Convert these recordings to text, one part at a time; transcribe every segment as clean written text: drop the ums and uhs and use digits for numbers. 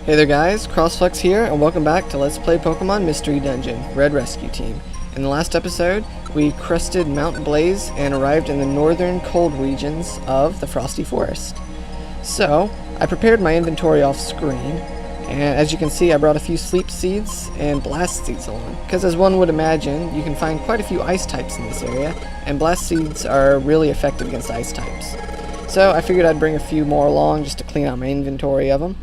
Hey there guys, CrossFlux here, and welcome back to Let's Play Pokemon Mystery Dungeon, Red Rescue Team. In the last episode, we crested Mount Blaze and arrived in the northern cold regions of the Frosty Forest. So, I prepared my inventory off screen, and as you can see I brought a few sleep seeds and blast seeds along, because as one would imagine, you can find quite a few ice types in this area, and blast seeds are really effective against ice types. So I figured I'd bring a few more along just to clean out my inventory of them.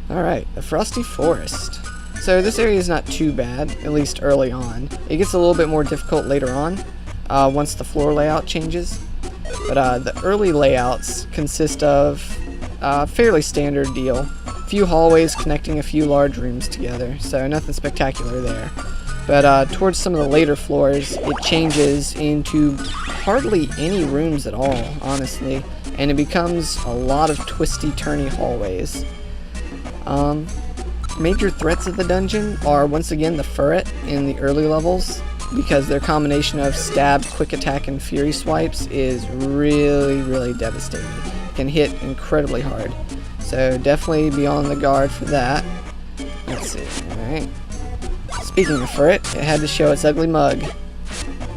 Alright, the Frosty Forest. So this area is not too bad, at least early on. It gets a little bit more difficult later on, once the floor layout changes. But the early layouts consist of a fairly standard deal. A few hallways connecting a few large rooms together, so nothing spectacular there. But towards some of the later floors, it changes into hardly any rooms at all, honestly. And it becomes a lot of twisty-turny hallways. Major threats of the dungeon are once again the Furret in the early levels, because their combination of stab, quick attack, and fury swipes is really devastating. It can hit incredibly hard. So definitely be on the guard for that. Let's see, alright. Speaking of Furret, it had to show its ugly mug.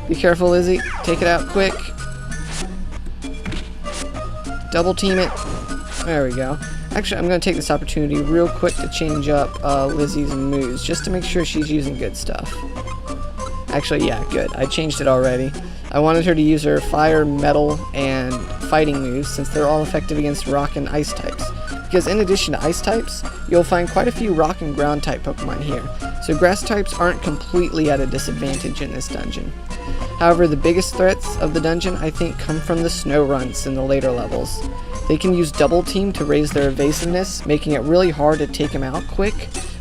Be careful, Lizzie. Take it out quick. Double team it. There we go. Actually, I'm going to take this opportunity real quick to change up Lizzie's moves, just to make sure she's using good stuff. Actually, yeah, good. I changed it already. I wanted her to use her fire, metal, and fighting moves, since they're all effective against rock and ice types. Because in addition to ice types, you'll find quite a few rock and ground type Pokemon here, so grass types aren't completely at a disadvantage in this dungeon. However, the biggest threats of the dungeon, I think, come from the snow runts in the later levels. They can use double team to raise their evasiveness, making it really hard to take them out quick,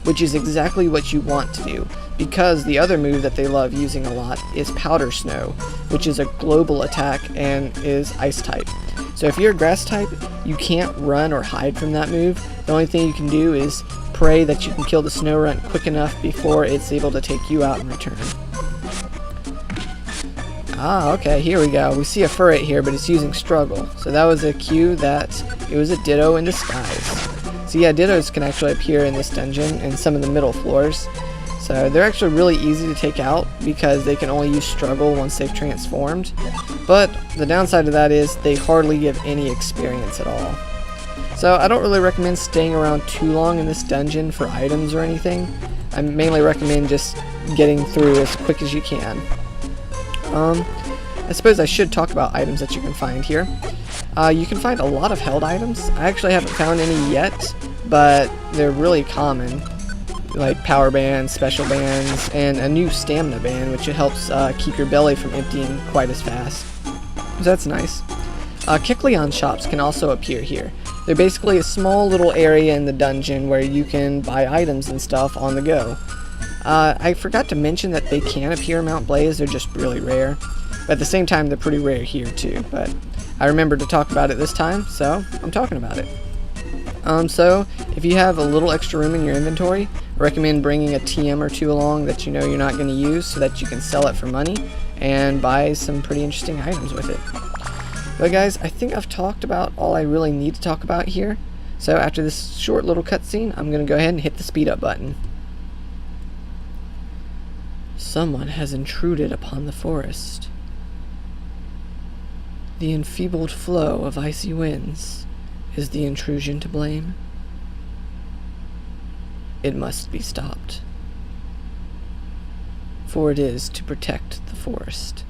which is exactly what you want to do, because the other move that they love using a lot is Powder Snow, which is a global attack and is ice type. So if you're a grass type, you can't run or hide from that move. The only thing you can do is pray that you can kill the snow runt quick enough before it's able to take you out in return. Ah, okay, here we go. We see a Furret here, but it's using Struggle. So that was a cue that it was a Ditto in disguise. So yeah, Dittos can actually appear in this dungeon and some of the middle floors. So they're actually really easy to take out because they can only use Struggle once they've transformed. But the downside of that is they hardly give any experience at all. So I don't really recommend staying around too long in this dungeon for items or anything. I mainly recommend just getting through as quick as you can. I suppose I should talk about items that you can find here. You can find a lot of held items. I actually haven't found any yet, but they're really common. Like power bands, special bands, and a new stamina band, which helps keep your belly from emptying quite as fast. So that's nice. Kecleon shops can also appear here. They're basically a small little area in the dungeon where you can buy items and stuff on the go. I forgot to mention that they can appear in Mount Blaze, they're just really rare. But at the same time, they're pretty rare here too, but I remembered to talk about it this time, so I'm talking about it. So, if you have a little extra room in your inventory, I recommend bringing a TM or two along that you know you're not going to use so that you can sell it for money and buy some pretty interesting items with it. But guys, I think I've talked about all I really need to talk about here. So after this short little cutscene, I'm going to go ahead and hit the speed up button. Someone has intruded upon the forest. The enfeebled flow of icy winds. Is the intrusion to blame? It must be stopped. For it is to protect the forest.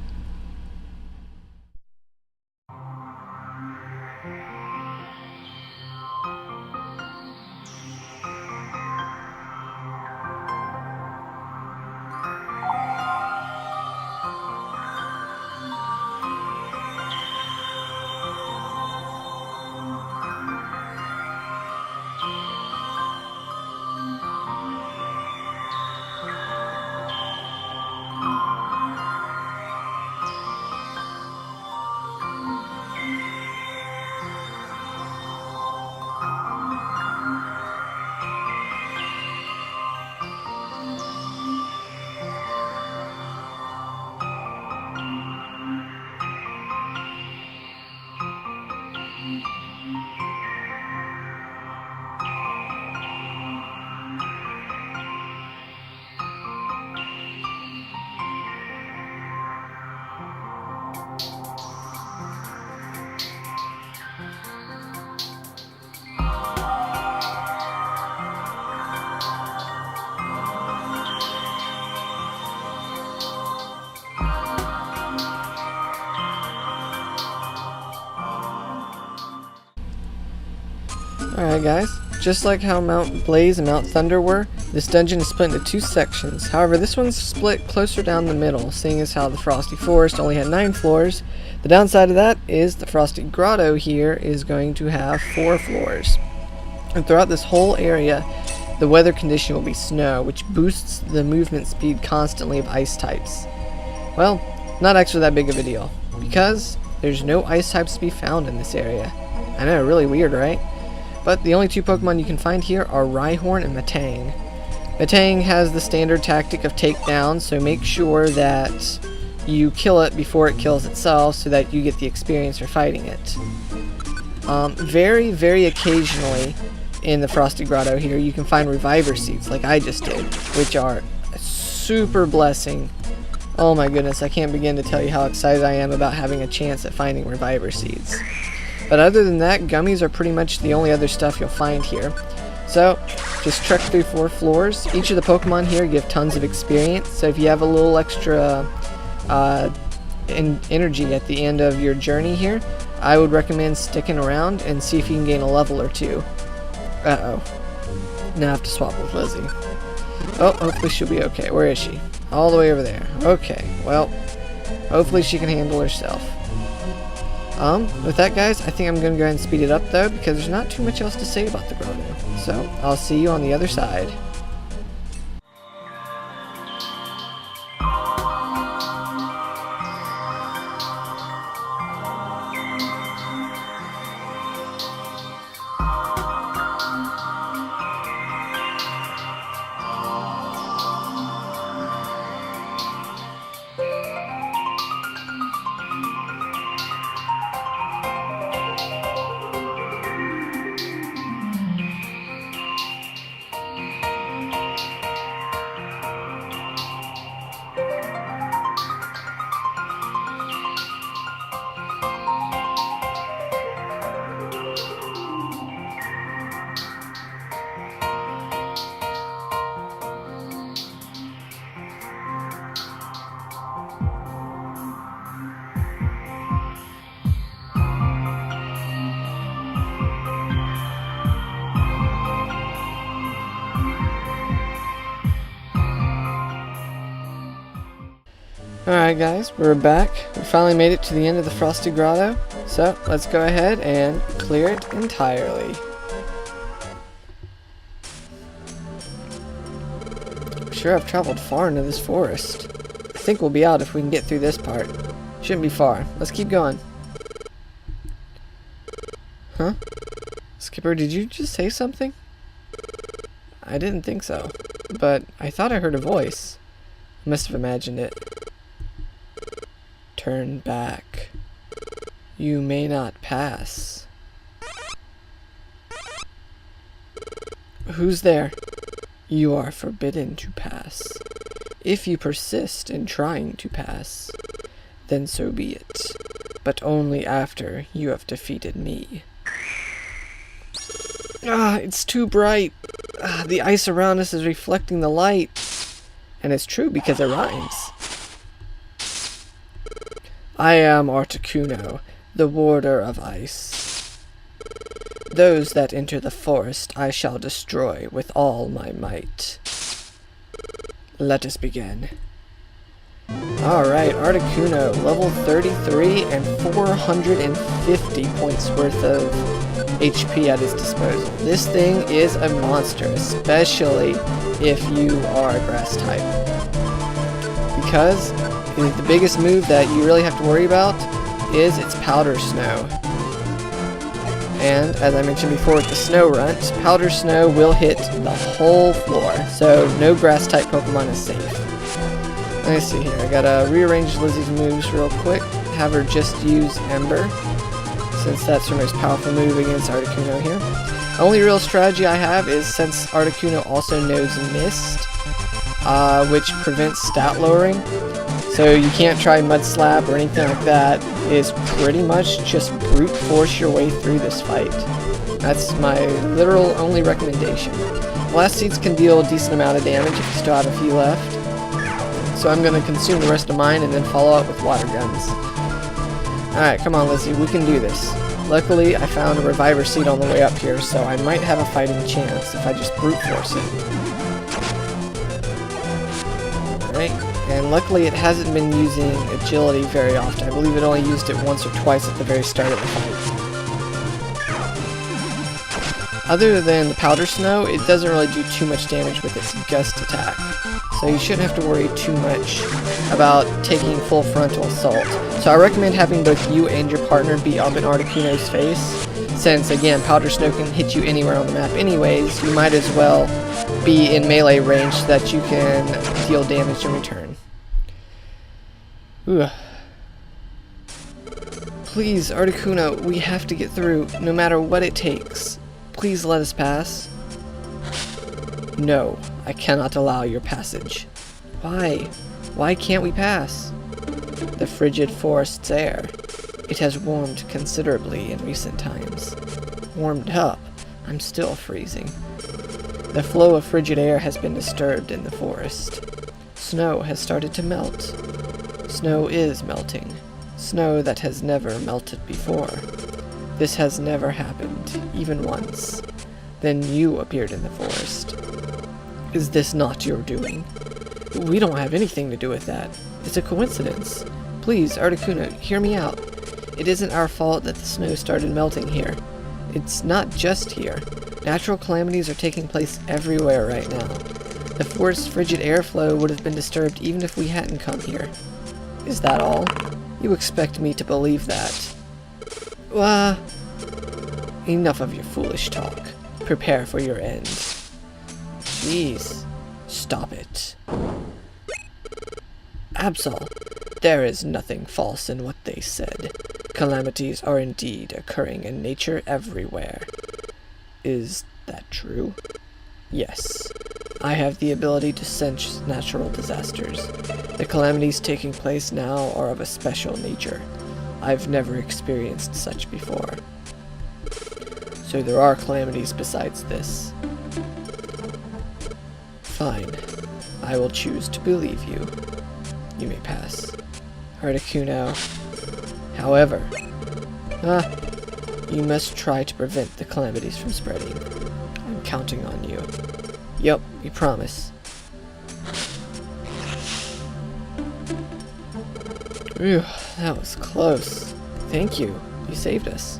Alright guys, just like how Mount Blaze and Mount Thunder were, this dungeon is split into 2 sections. However, this one's split closer down the middle, seeing as how the Frosty Forest only had 9 floors. The downside of that is the Frosty Grotto here is going to have 4 floors. And throughout this whole area, the weather condition will be snow, which boosts the movement speed constantly of ice types. Well, not actually that big of a deal, because there's no ice types to be found in this area. I know, really weird, right? But the only 2 Pokemon you can find here are Rhyhorn and Metang. Metang has the standard tactic of takedown, so make sure that you kill it before it kills itself so that you get the experience for fighting it. Very, very occasionally in the Frosty Grotto here, you can find Reviver Seeds, like I just did, which are a super blessing. Oh my goodness, I can't begin to tell you how excited I am about having a chance at finding Reviver Seeds. But other than that, gummies are pretty much the only other stuff you'll find here. So, just trek through 4 floors. Each of the Pokemon here give tons of experience, so if you have a little extra energy at the end of your journey here, I would recommend sticking around and see if you can gain a level or 2. Uh-oh. Now I have to swap with Lizzie. Oh, hopefully she'll be okay. Where is she? All the way over there. Okay, well, hopefully she can handle herself. With that guys, I think I'm going to go ahead and speed it up though, because there's not too much else to say about the Grotto. So, I'll see you on the other side. Alright guys, we're back. We finally made it to the end of the Frosty Grotto, so let's go ahead and clear it entirely. I'm sure I've traveled far into this forest. I think we'll be out if we can get through this part. Shouldn't be far. Let's keep going. Huh? Skipper, did you just say something? I didn't think so, but I thought I heard a voice. I must have imagined it. Turn back. You may not pass. Who's there? You are forbidden to pass. If you persist in trying to pass, then so be it, but only after you have defeated me. Ah, it's too bright. The ice around us is reflecting the light. And it's true because it rhymes. I am Articuno, the warder of ice. Those that enter the forest I shall destroy with all my might. Let us begin. Alright, Articuno, level 33 and 450 points worth of HP at his disposal. This thing is a monster, especially if you are a grass type. Because the biggest move that you really have to worry about is its Powder Snow. And as I mentioned before with the Snow Runt, Powder Snow will hit the whole floor, so no grass type Pokemon is safe. Let me see here, I gotta rearrange Lizzie's moves real quick, have her just use Ember, since that's her most powerful move against Articuno here. The only real strategy I have is, since Articuno also knows Mist, which prevents stat lowering, so you can't try Mud Slap or anything like that, is pretty much just brute force your way through this fight. That's my literal only recommendation. Blast Seeds can deal a decent amount of damage if you still have a few left, so I'm going to consume the rest of mine and then follow up with Water Guns. Alright, come on Lizzie, we can do this. Luckily, I found a reviver seed on the way up here, so I might have a fighting chance if I just brute force it. Alright, and luckily it hasn't been using agility very often. I believe it only used it once or twice at the very start of the fight. Other than the powder snow, it doesn't really do too much damage with its gust attack. So you shouldn't have to worry too much about taking full frontal assault. So I recommend having both you and your partner be up in Articuno's face, since again, powder snow can hit you anywhere on the map anyways. You might as well be in melee range so that you can deal damage in return. Ooh. Please, Articuno, we have to get through, no matter what it takes. Please let us pass. No, I cannot allow your passage. Why? Why can't we pass? The frigid forest's air. It has warmed considerably in recent times. Warmed up? I'm still freezing. The flow of frigid air has been disturbed in the forest. Snow has started to melt. Snow is melting. Snow that has never melted before. This has never happened, even once. Then you appeared in the forest. Is this not your doing? We don't have anything to do with that. It's a coincidence. Please, Articuno, hear me out. It isn't our fault that the snow started melting here. It's not just here. Natural calamities are taking place everywhere right now. The forest's frigid airflow would have been disturbed even if we hadn't come here. Is that all? You expect me to believe that? Enough of your foolish talk. Prepare for your end. Jeez, stop it. Absol, there is nothing false in what they said. Calamities are indeed occurring in nature everywhere. Is that true? Yes. I have the ability to sense natural disasters. The calamities taking place now are of a special nature. I've never experienced such before. So there are calamities besides this. Fine. I will choose to believe you. You may pass. Articuno. However, you must try to prevent the calamities from spreading. I'm counting on you. Yep, we promise. Phew, that was close. Thank you. You saved us.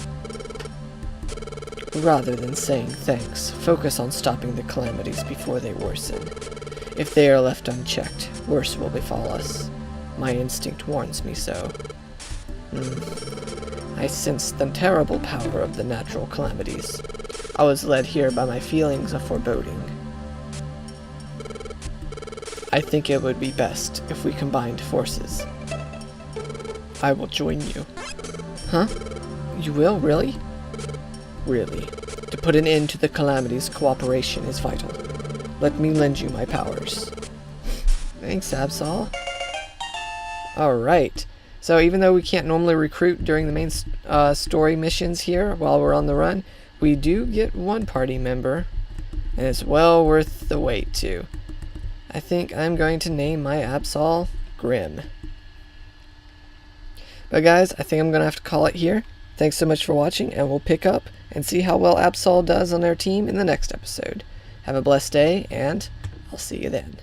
Rather than saying thanks, focus on stopping the calamities before they worsen. If they are left unchecked, worse will befall us. My instinct warns me so. I sense the terrible power of the natural calamities. I was led here by my feelings of foreboding. I think it would be best if we combined forces. I will join you. Huh? You will, really? Really. To put an end to the calamities, cooperation is vital. Let me lend you my powers. Thanks, Absol. Alright. So even though we can't normally recruit during the main story missions here while we're on the run, we do get one party member. And it's well worth the wait, too. I think I'm going to name my Absol Grim. But guys, I think I'm going to have to call it here. Thanks so much for watching, and we'll pick up and see how well Absol does on their team in the next episode. Have a blessed day, and I'll see you then.